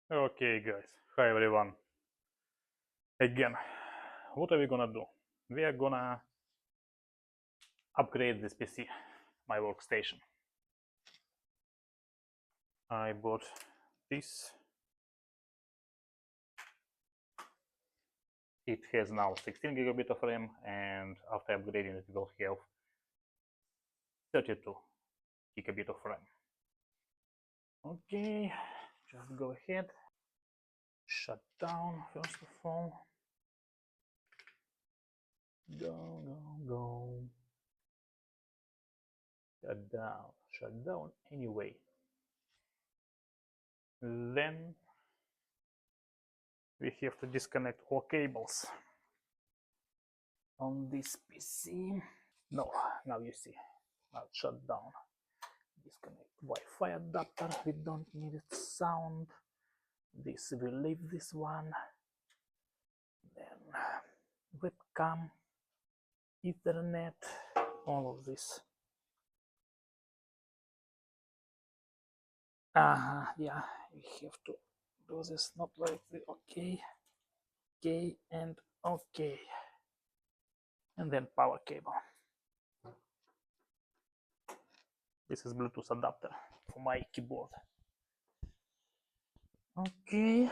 Okay guys, hi everyone. Again, what are we gonna do? We are gonna upgrade this PC, my workstation. I bought this. It has now 16 gigabit of RAM, and after upgrading it will have 32 gigabit of RAM. Okay, just go ahead, shut down first of all. Go. Shut down anyway. Then we have to disconnect all cables on this PC. No, now you see. Now it's shut down. Disconnect Wi-Fi adapter. We don't need it. Sound. This we leave this one. Then webcam, Ethernet, all of this. Yeah, we have to do this not like the okay, and okay, and then power cable. This is Bluetooth adapter for my keyboard. Okay,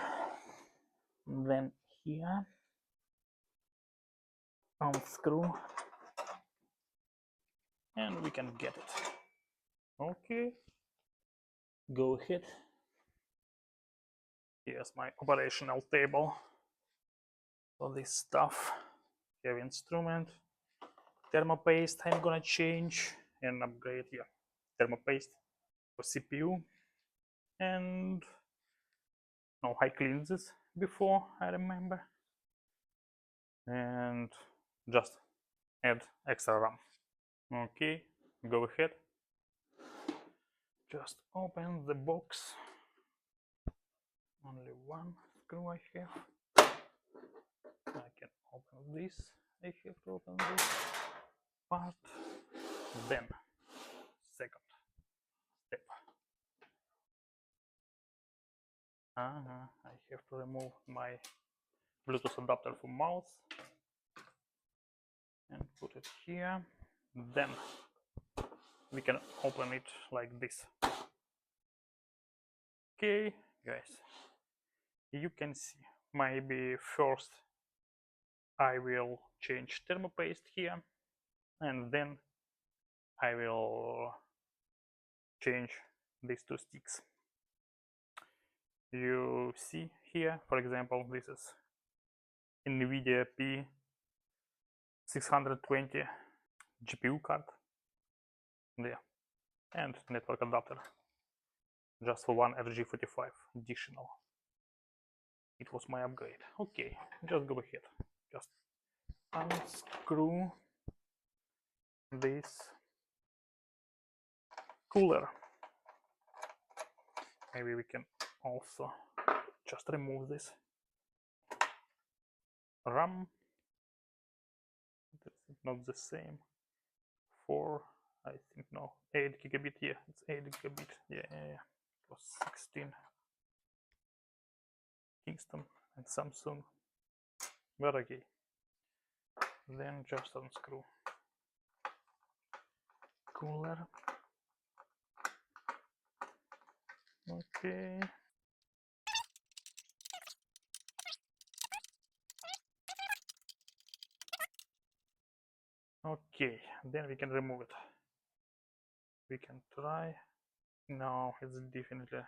then here unscrew and we can get it. Okay, go ahead. Here's my operational table for this stuff. Have instrument, thermopaste I'm gonna change and upgrade here. Thermopaste for CPU, and no, I cleaned this before, I remember, and just add extra RAM. Okay, go ahead, just open the box. Only one screw I have. I can open this. I have to open this part. Then second step, I have to remove my Bluetooth adapter for mouse and put it here. Then we can open it like this. Okay guys, you can see maybe first I will change thermopaste here, and then I will change these two sticks. You see here, for example, this is NVIDIA P620 GPU card there, and network adapter just for one RG45 additional. It was my upgrade. Okay, just go ahead, just unscrew this cooler. Maybe we can also just remove this RAM. It's not the same. 4, I think, no, 8 gigabit. Yeah, it's 8 gigabit. Yeah. It was 16. Kingston and Samsung. But okay. Then just unscrew cooler. Okay. Okay, then we can remove it. We can try. No, it definitely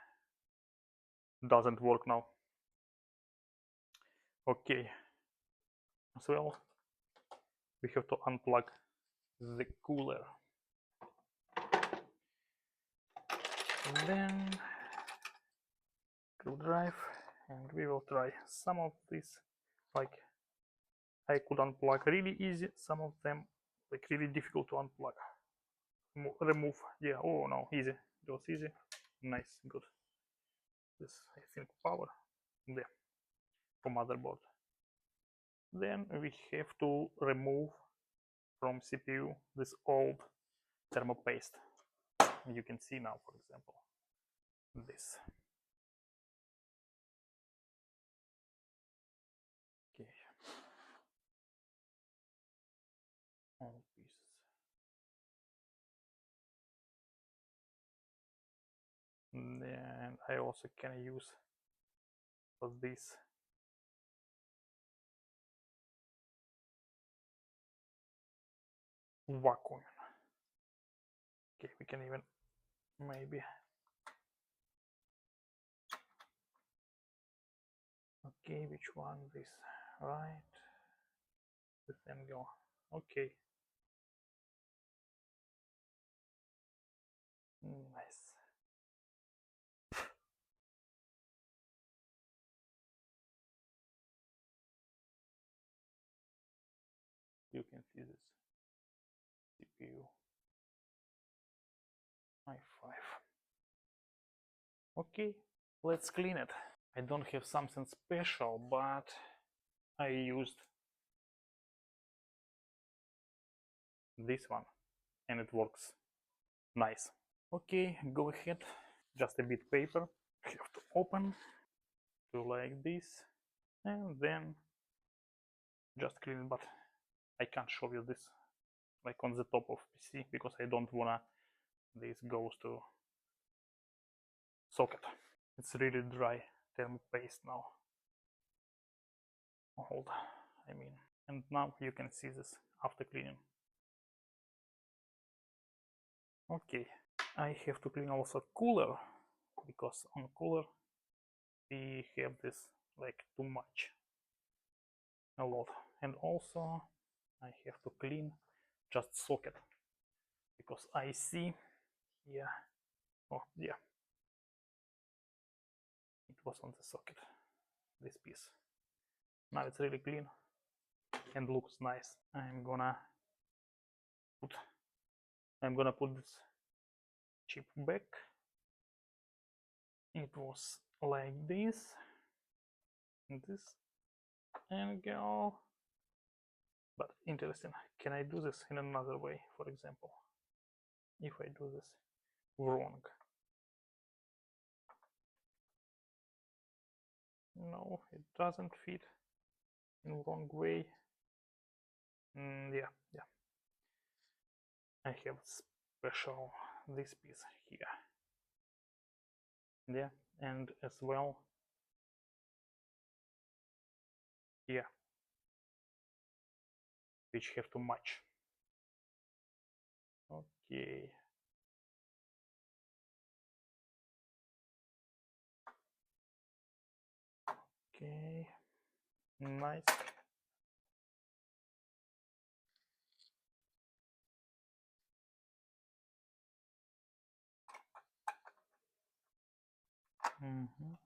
doesn't work now. Okay. As well, we have to unplug the cooler. Then screwdriver, and we will try some of this. Like I could unplug really easy, some of them like really difficult to unplug. Remove, yeah, oh no, easy, it was easy, nice, good. This I think power there for motherboard. Then we have to remove from CPU this old thermopaste. You can see now, for example, this. Then I also can use for this vacuum. Okay, we can even maybe. Okay, which one? This, right? This angle. Okay. Nice. You can see this CPU i5. Okay, let's clean it. I don't have something special, but I used this one and it works nice. Okay, go ahead. Just a bit paper. I have to open to like this and then just clean it, but I can't show you this like on the top of PC because I don't wanna this goes to socket. It's really dry thermal paste now. Hold, I mean, and now you can see this after cleaning. Okay, I have to clean also cooler because on cooler we have this like too much, a lot, and also I have to clean just socket because I see here, oh yeah, it was on the socket, this piece. Now it's really clean and looks nice. I'm gonna put this chip back. It was like this angle, but interesting, can I do this in another way? For example, if I do this wrong, no, it doesn't fit in wrong way. Yeah, I have special this piece here, yeah, and as well here, which have to match. Okay, okay, nice.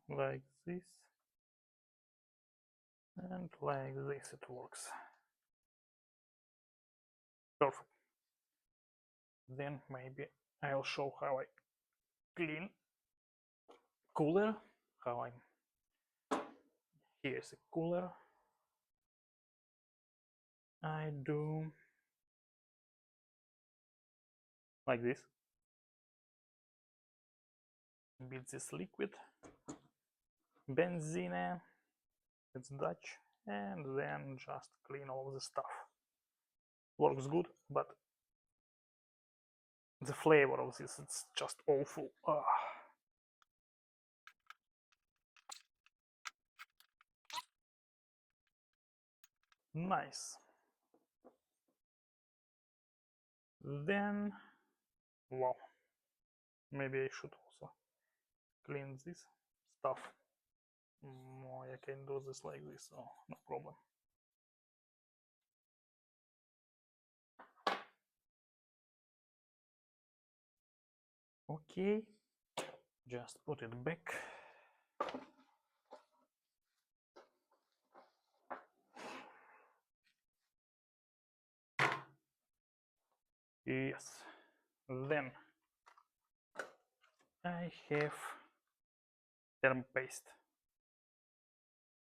Like this and like this it works. Perfect. Then maybe I'll show how I clean cooler. Here's a cooler. I do like this. Beat this liquid, benzene, it's Dutch, and then just clean all the stuff. Works good, but the flavor of this, it's just awful. Nice. Then, wow, maybe I should also clean this stuff. I can do this like this, so no problem. Okay, just put it back. Yes, then I have thermal paste.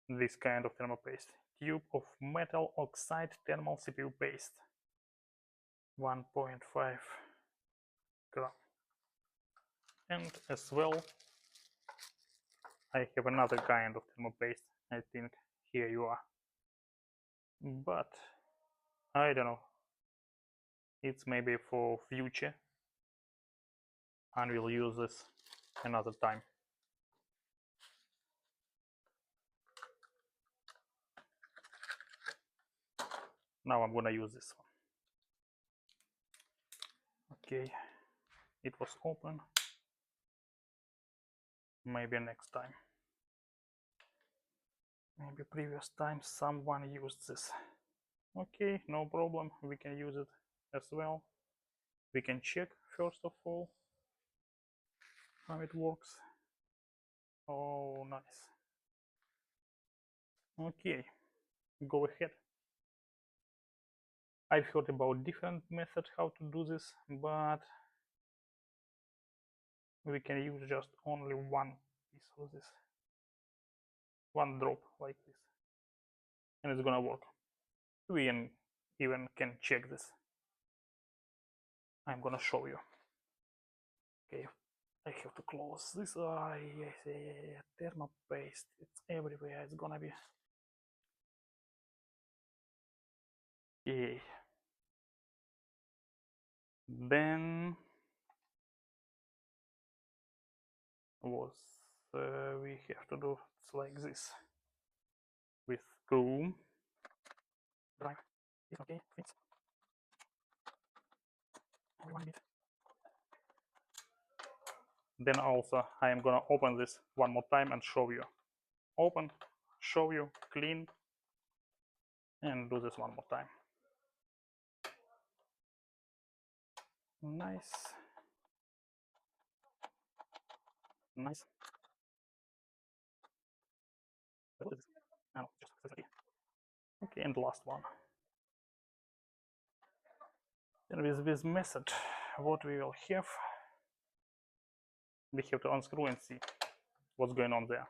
This kind of thermal paste. Tube of metal oxide thermal CPU paste. 1.5 gram. And as well, I have another kind of thermal paste. I think here you are. But I don't know. It's maybe for future. And we'll use this another time. Now I'm gonna use this one. Okay, it was open. Maybe next time. Maybe previous time someone used this. Okay, no problem, we can use it as well. We can check first of all how it works. Oh, nice. Okay, go ahead. I've heard about different methods how to do this, but we can use just only one piece of this, one drop like this, and it's gonna work. We even can check this. I'm gonna show you. Okay, I have to close this. Yes, thermal paste. It's everywhere. It's gonna be. Okay. Then was we have to do it's like this with Chrome drive. It's okay. Fix. One bit. Then also I am gonna open this one more time and show you. Open, show you, clean, and do this one more time. Nice. Nice. What is this? Oh, just okay. Okay, and the last one. Then with this method, what we will have, we have to unscrew and see what's going on there.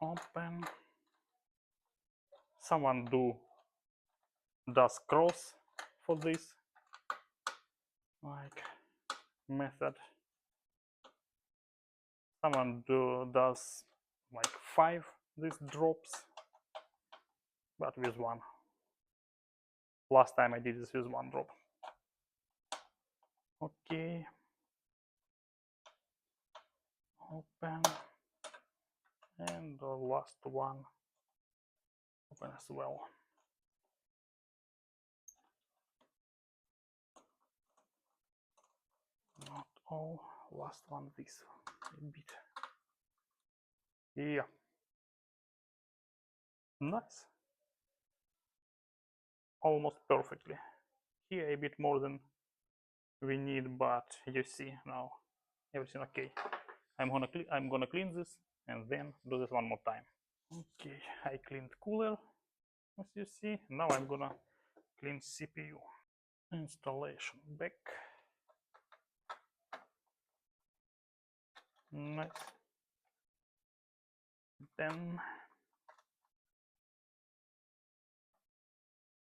Open. Someone does cross for this, like method. Someone does like 5 these drops, but with one. Last time I did this with 1 drop. Okay. Open. And the last one open as well. Not all. Last one, this a bit. Yeah. Nice. Almost perfectly. Here a bit more than we need, but you see now everything okay. I'm gonna clean this and then do this one more time. Okay, I cleaned cooler, as you see. Now I'm gonna clean CPU. Installation back. Nice. Then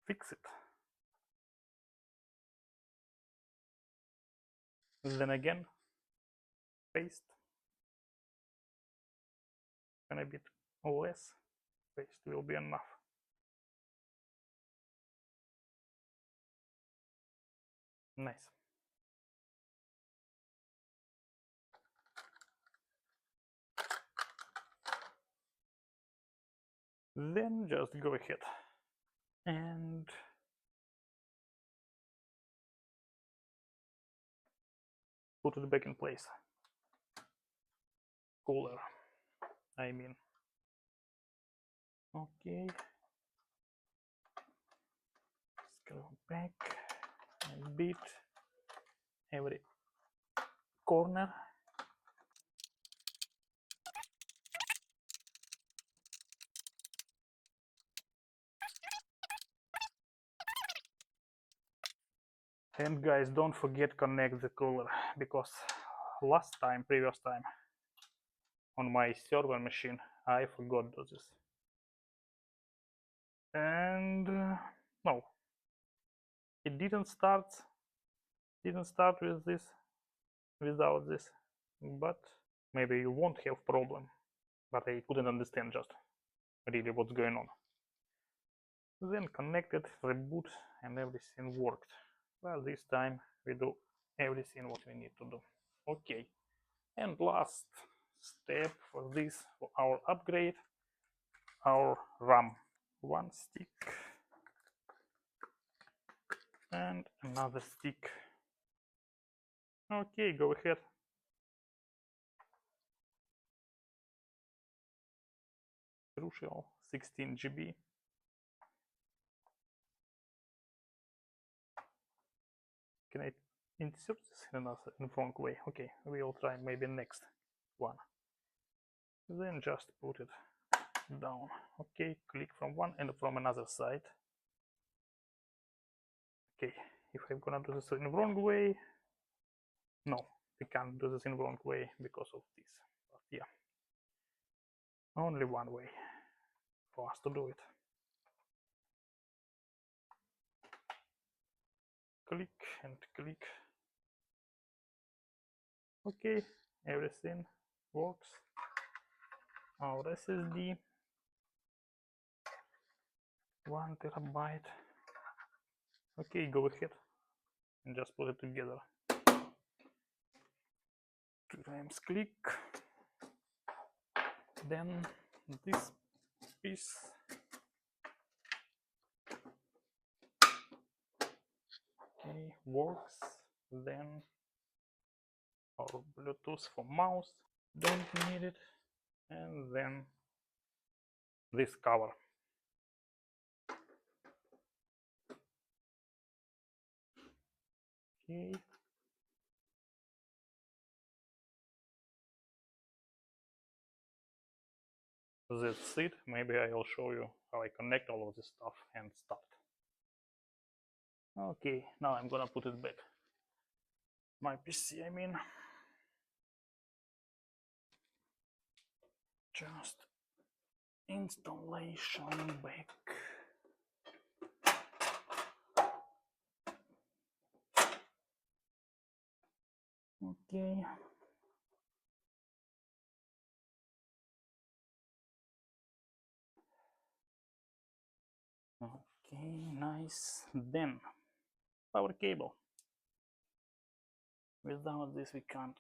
fix it. Then again, paste. And a bit less paste will be enough. Nice. Then just go ahead and put it back in place. Cooler, I mean. Okay. Scroll back a bit, every corner. And guys, don't forget connect the cooler, because previous time on my server machine I forgot to do this. And no, it didn't start with this, without this, but maybe you won't have problem, but I couldn't understand just really what's going on. Then connected, reboot, and everything worked. Well, this time we do everything what we need to do. Okay, and last step for this, for our upgrade, our RAM. One stick and another stick. Okay, go ahead. Crucial 16 GB. Can I insert this in the wrong way? Okay, we'll try maybe next one. Then just put it down. Okay, click from one and from another side. Okay, if I'm gonna do this in the wrong way, no, we can't do this in the wrong way because of this. But yeah, only one way for us to do it. Click and click. Okay, everything works. Our SSD, 1 terabyte. Okay, go ahead and just put it together. 2 times click. Then this piece. Okay, works. Then our Bluetooth for mouse, don't need it. And then this cover. Okay. That's it. Maybe I'll show you how I connect all of this stuff and start. Okay, now I'm gonna put it back. My PC, I mean. Just installation back. Okay. Okay, nice. Then power cable. Without this we can't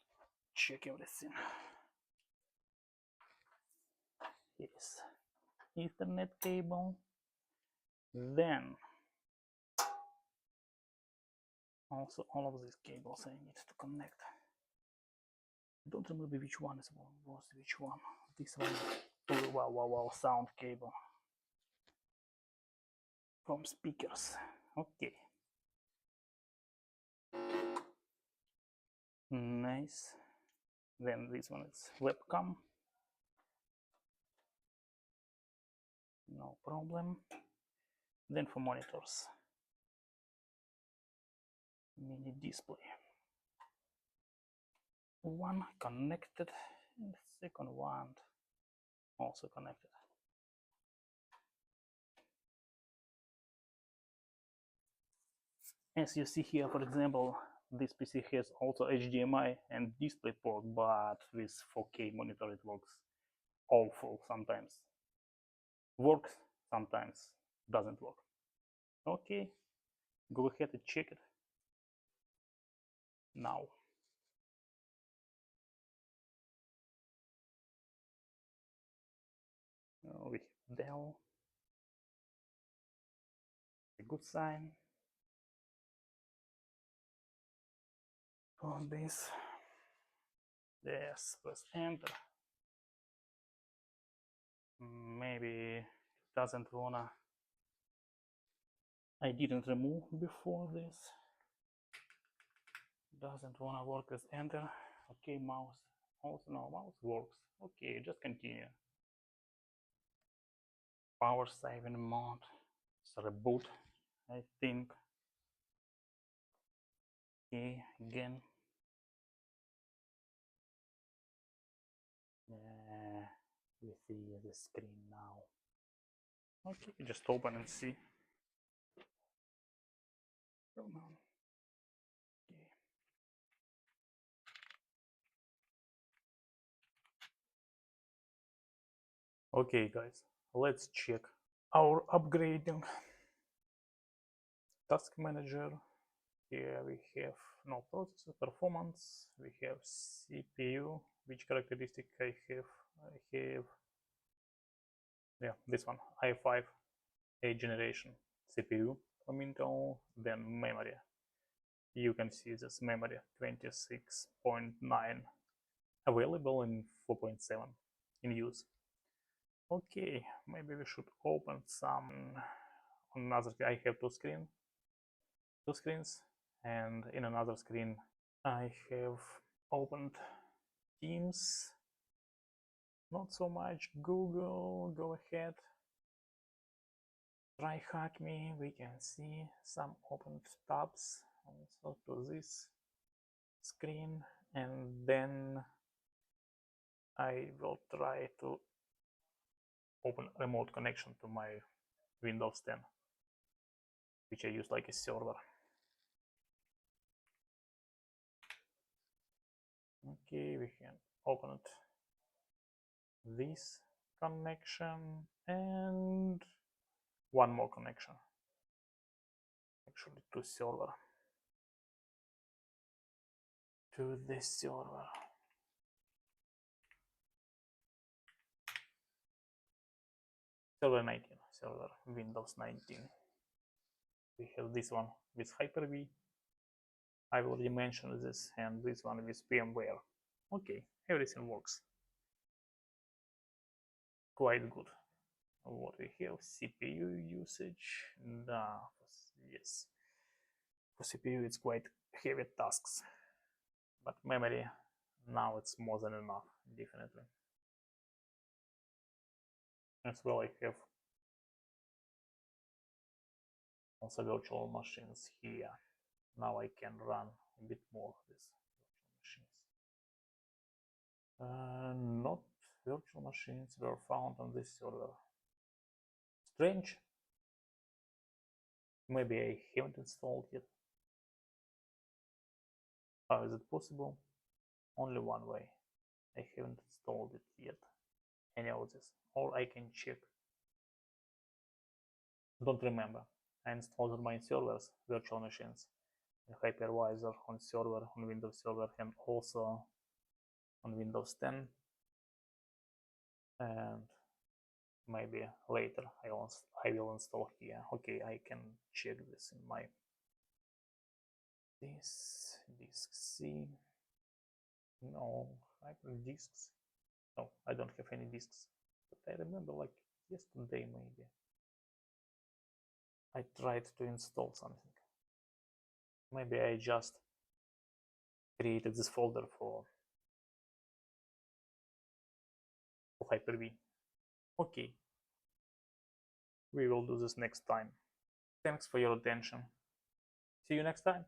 check everything. Yes, Ethernet cable. Then also all of these cables I need to connect. I don't remember which one was which one. This one. Oh, wow, wow, wow, sound cable from speakers. Okay. Nice. Then this one is webcam. No problem. Then for monitors, mini display. One connected, and the second one also connected. As you see here, for example, this PC has also HDMI and DisplayPort, but with 4K monitor it works awful sometimes. Works sometimes, doesn't work. Okay, go ahead and check it now. We have Dell, a good sign. On this, yes, press enter. Maybe doesn't wanna. I didn't remove before this. Doesn't wanna work as enter. Okay, mouse. Also no, mouse works. Okay, just continue. Power saving mode. It's a reboot, I think. Okay, again. We see the screen now. Okay, just open and see. Come on. Okay, guys, let's check our upgrading. Task manager. Here we have no processor performance. We have CPU. Which characteristic I have? Yeah, this one, i5 8th generation CPU from Intel. Then memory. You can see this memory 26.9 available in 4.7 in use. Okay, maybe we should open some on another. I have two screens, and in another screen I have opened Teams. Not so much Google. Go ahead, try hack me. We can see some opened tabs also to this screen, and then I will try to open remote connection to my Windows 10, which I use like a server. Okay, we can open this connection and one more connection, actually to server, to this server. Server 19, server Windows 19. We have this one with Hyper-V. I already mentioned this, and this one with VMware. Okay, everything works quite good. What we have, CPU usage. Yes, for CPU it's quite heavy tasks, but memory now it's more than enough, definitely. As well, I have also virtual machines here. Now I can run a bit more of these virtual machines. Not virtual machines were found on this server. Strange. Maybe I haven't installed yet. How is it possible? Only one way. I haven't installed it yet. Any of this. Or I can check. Don't remember. I installed on my servers virtual machines. A hypervisor on server, on Windows Server, and also on Windows 10. And maybe later I will install here. Okay, I can check this in my disk C. No, disks. No, I don't have any disks. But I remember like yesterday maybe I tried to install something. Maybe I just created this folder for Hyper-V. Okay, we will do this next time. Thanks for your attention. See you next time.